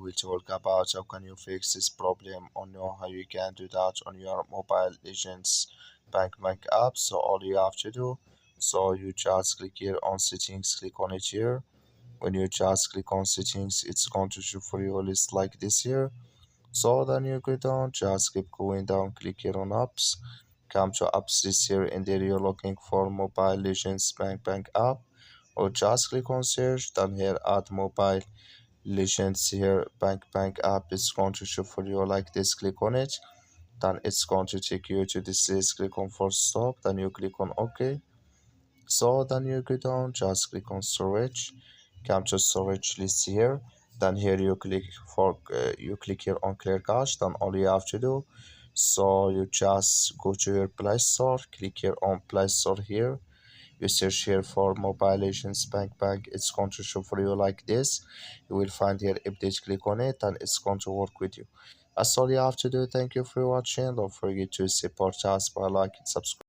We'll talk about how can you fix this problem or know how you can do that on your Mobile Legends bank app. So all you have to do, so you just click here on settings, click on it here. When you just click on settings, it's going to show for you a list like this here. So then you go down, just keep going down, click here on apps, come to apps this here, and there you're looking for Mobile Legends bank app, or just click on search, then here add Mobile Legends here bank app is going to show for you like this. Click on it, then it's going to take you to this list. Click on force stop, then you click on OK. So then you go down, just click on storage, come to storage list here, then here you click for you click here on clear cache. Then all you have to do, so you just go to your Play Store, click here on Play Store here, you search here for Mobile Legends bank, it's going to show for you like this. You will find here update, click on it, and it's going to work with you. That's all you have to do. Thank you for watching. Don't forget to support us by like and subscribe.